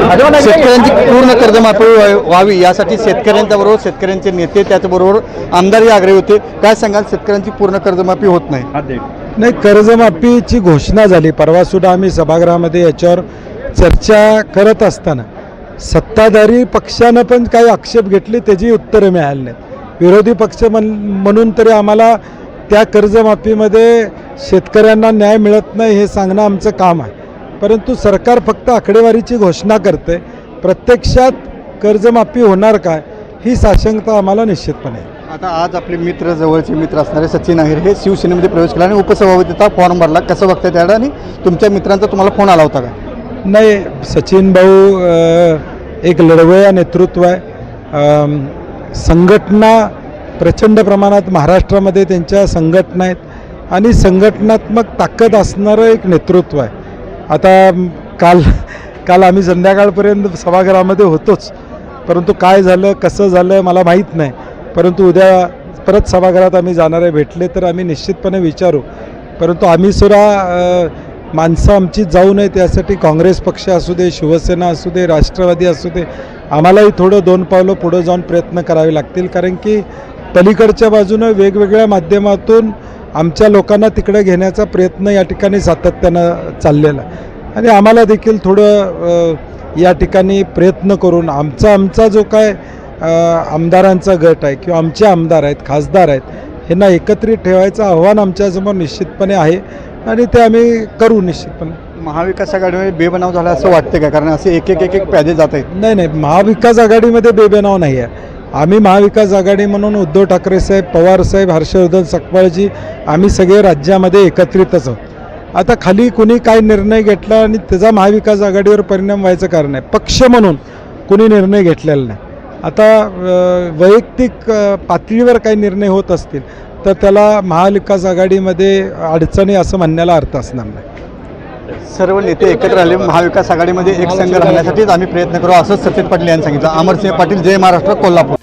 शेतकऱ्यांची पूर्ण कर्जमाफी व्हावी यासाठी शेतकऱ्यांच्याबरोबर शेतकऱ्यांचे नेते त्याचबरोबर आमदारही आग्रही होते. काय सांगाल, शेतकऱ्यांची पूर्ण कर्जमाफी होत नाही? नाही, कर्जमाफीची घोषणा झाली परवासुद्धा. आम्ही सभागृहामध्ये याच्यावर चर्चा करत असताना सत्ताधारी पक्षानं पण काही आक्षेप घेतले, त्याची उत्तरं मिळाली नाहीत. विरोधी पक्ष म्हणून तरी आम्हाला त्या कर्जमाफीमध्ये शेतकऱ्यांना न्याय मिळत नाही हे सांगणं आमचं काम आहे. परंतु सरकार फक्त आकडेवारीची घोषणा करते, प्रत्यक्षात कर्जमाफी होणार काय ही साशंकता आम्हाला निश्चितपणे आहे. आता आज आपले मित्र, जवळचे मित्र असणारे सचिन अहिर हे शिवसेनेमध्ये प्रवेश केला आणि उपसभापतीचा फॉर्म भरला. कसं बघताय त्याला, आणि तुमच्या मित्रांचा तुम्हाला फोन आला होता का? नाही, सचिन भाऊ एक लढवय्या नेतृत्व आहे. संघटना प्रचंड प्रमाणात महाराष्ट्रामध्ये त्यांच्या संघटना आहेत आणि संघटनात्मक ताकद असणारं एक नेतृत्व आहे. आता काल आम्ही संध्याकाळपर्यंत सभागृहामध्ये होतोच, परंतु काय झालं कसं झालं मला माहीत नाही. परंतु उद्या परत सभागृहात आम्ही जाणारे भेटले तर आम्ही निश्चितपणे विचारू. परंतु आम्ही सुद्धा माणसं आमची जाऊ नये त्यासाठी काँग्रेस पक्ष असू दे, शिवसेना असू दे, राष्ट्रवादी असू दे, आम्हालाही थोडं 2 पावलं पुढं जाऊन प्रयत्न करावे लागतील. कारण की पलीकडच्या बाजूनं वेगवेगळ्या माध्यमातून आमच्या लोकांना तिकडे घेण्याचा प्रयत्न या ठिकाणी सातत्यानं चाललेला आहे आणि आम्हाला देखील थोडं या ठिकाणी प्रयत्न करून आमचा जो काय आमदारांचा गट आहे किंवा आमचे आमदार आहेत, खासदार आहेत, ह्यांना एकत्रित ठेवायचं आव्हान आमच्यासमोर निश्चितपणे आहे आणि ते आम्ही करू निश्चितपणे. महाविकास आघाडीमध्ये बेबनाव झाला असं वाटतं का? कारण असे एक प्यादे जात आहेत. नाही, महाविकास आघाडीमध्ये बेबनाव नाही आहे. आम्ही महाविकास आघाडी म्हणून उद्धव ठाकरे साहेब, पवार साहेब, हर्षवर्धन सकपाळजी आम्ही सगळे राज्यामध्ये एकत्रितच आहोत. आता खाली कुणी काय निर्णय घेतला आणि त्याचा महाविकास आघाडीवर परिणाम व्हायचं कारण नाही. पक्ष म्हणून कुणी निर्णय घेतलेला नाही. आता वैयक्तिक पातळीवर काही निर्णय होत असतील तर त्याला महाविकास आघाडीमध्ये अडचणी असं म्हणण्याला अर्थ असणार नाही. सर्व नेते एकत्र आले, महाविकास आघाडीमध्ये एक संघ राहण्यासाठीच आम्ही प्रयत्न करू असं सचिन पाटील यांनी सांगितलं. अमरसिंह पाटील, जय महाराष्ट्र, कोल्हापूर.